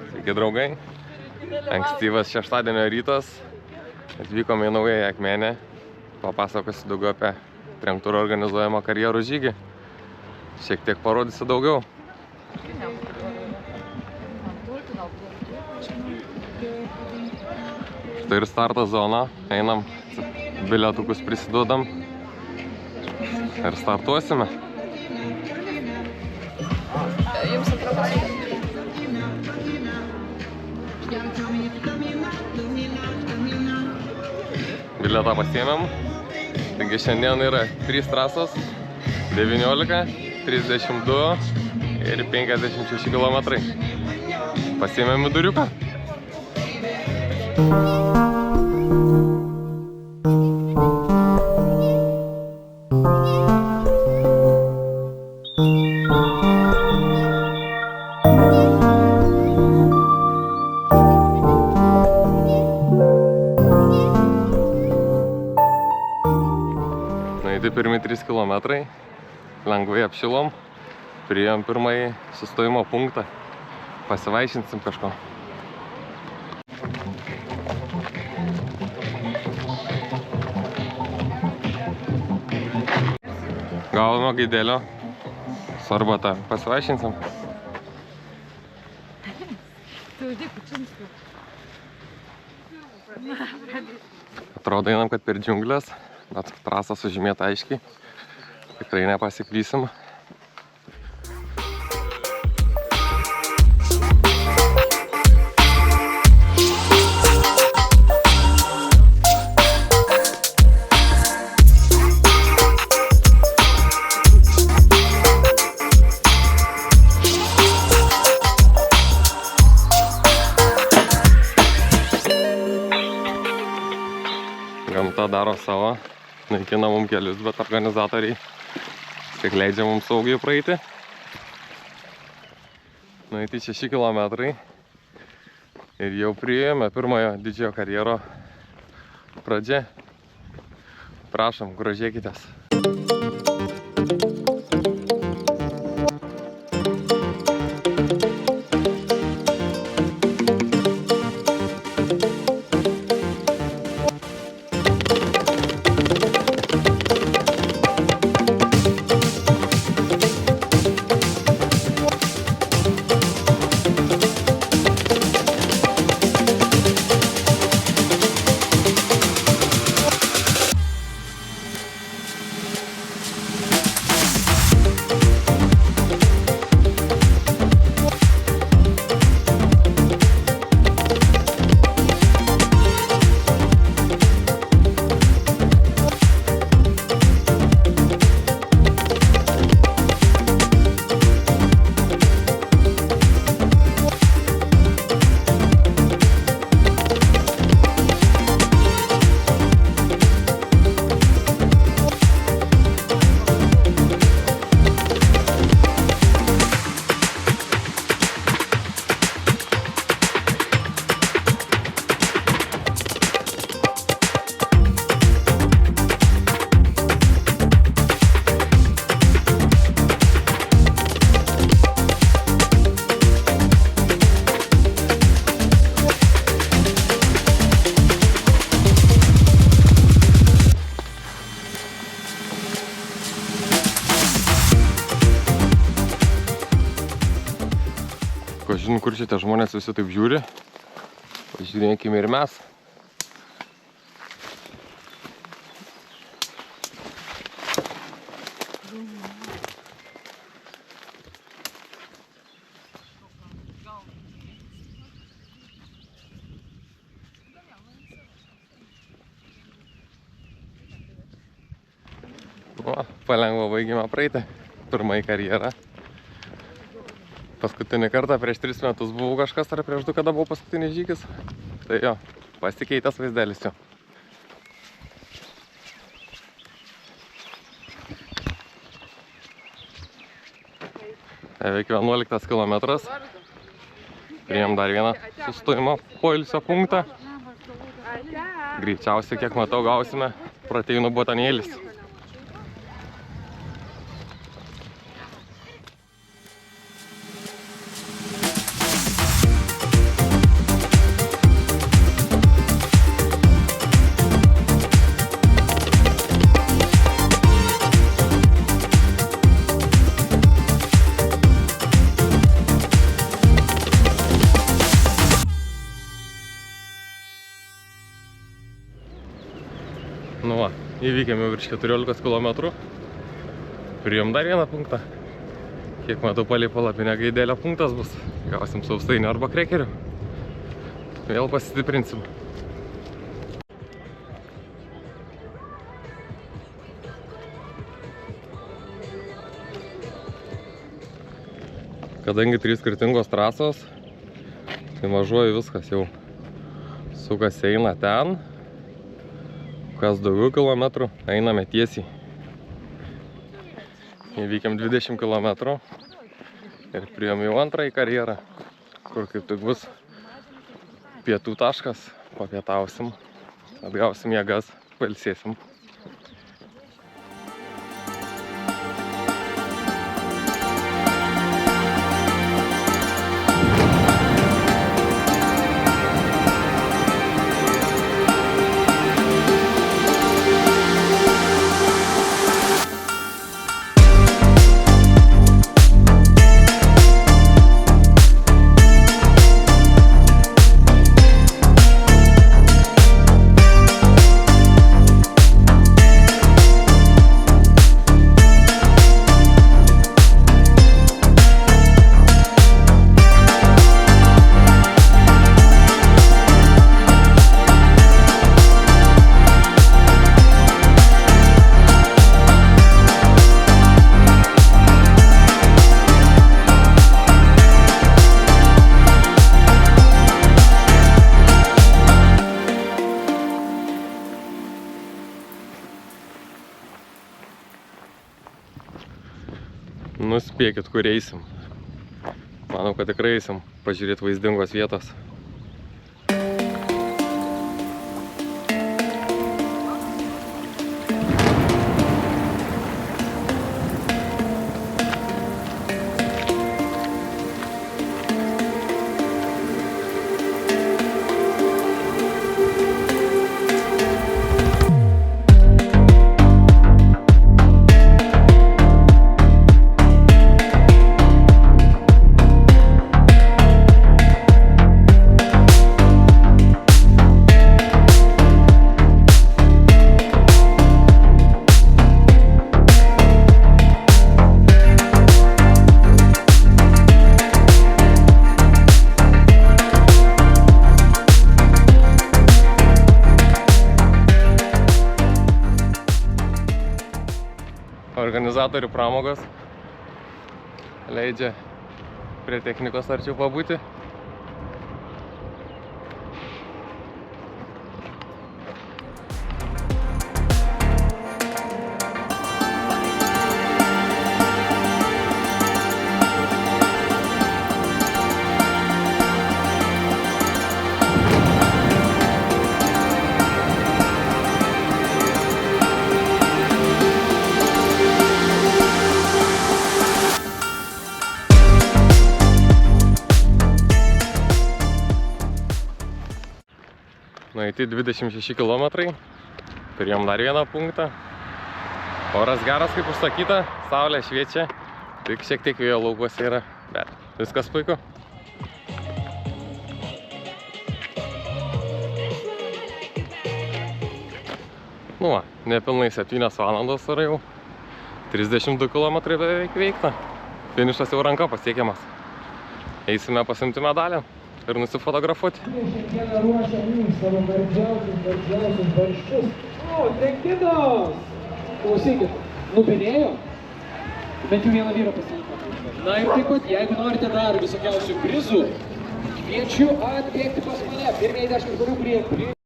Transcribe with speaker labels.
Speaker 1: Sveiki draugai, ankstyvas šeštadienio rytas, atvykome į naująją Akmenę, papasakosiu daugiau apie trenkturų organizuojamą karjerų žygį, šiek tiek parodysiu daugiau. Štai ir starto zona, einam, bilietukus prisiduodam ir startuosime.
Speaker 2: Jums atrodo.
Speaker 1: Bilietą pasiėmėm, taigi šiandien yra 3 trasos, 19, 32 ir 56 km. Pasiėmėm viduriuką. Tai pirmi 3 kilometrai, lengvai apšilom, priėjom pirmąjį sustojimo punktą, pasivaišinsim kažko. Gavome gaidelio su arbata, pasivaišinsim. Atrodo einam, kad per džiunglės. Bet trasą sužymėta aiškiai, tikrai nepasiklysim. Gamta daro savo. Naikina mums kelius, bet organizatoriai kiek leidžia mums saugiai praeiti. Nueiti 6 kilometrai ir jau priėjome pirmojo didžiojo karjero pradžią. Prašom, grožėkitės. Žinau, kur čia tie žmonės visi taip žiūri. Pažiūrėkime ir mes. Palengva baigėme praeiti pirmąjį karjerą. Paskutinį kartą prieš 3 metus buvau kažkas, ar prieš 2, kada buvo paskutinis žygis. Tai jo, pasikeitęs vaizdelis jo. Beveik 11 kilometras. Priėjom dar vieną sustojimo poilsio punktą. Greičiausiai, kiek matau, gausime proteinų botanėlis. Įvykėm jau virš 14 km. Priėjom dar vieną punktą. Kiek matau, palei palapinę Gaidelio punktas bus. Gausim sausainių arba krekerių. Vėl pasistiprinsim. Kadangi 3 skirtingos trasos, tai mažuoju viskas jau sukasi eina ten. Kas daugiau kilometrų, einame tiesiai. Įvykėm 20 km ir priėjom jau antrąjį karjerą, kur kaip tik bus pietų taškas, papietausim, atgausim jėgas, pailsėsim. Nuspėkit, kur eisim. Manau, kad tikrai eisim pažiūrėti vaizdingos vietos. Organizatorių pramogos leidžia prie technikos arčiau pabūti. Nueiti 26 km, turėjom dar vieną punktą. Oras geras, kaip užsakyta, saulė šviečia, tik šiek tiek vėjo laukuose yra, bet viskas puiku. Nu va, nepilnai 7 valandos yra jau, 32 km beveik veikta, finišas jau ranka pasiekiamas. Eisime pasimti medalį ir nusifotografuoti.
Speaker 3: Šiandieną ruošia mums savo gardžiausius barščius. O, trenkinos! Klausykit, nupinėjo? Bent jau vieną vyrą pasiliko. Na ir taip pat, jeigu norite dar visokiausių prizų, kviečiu atbėgti pas mane. Pirmieji 10 žmonių, kurie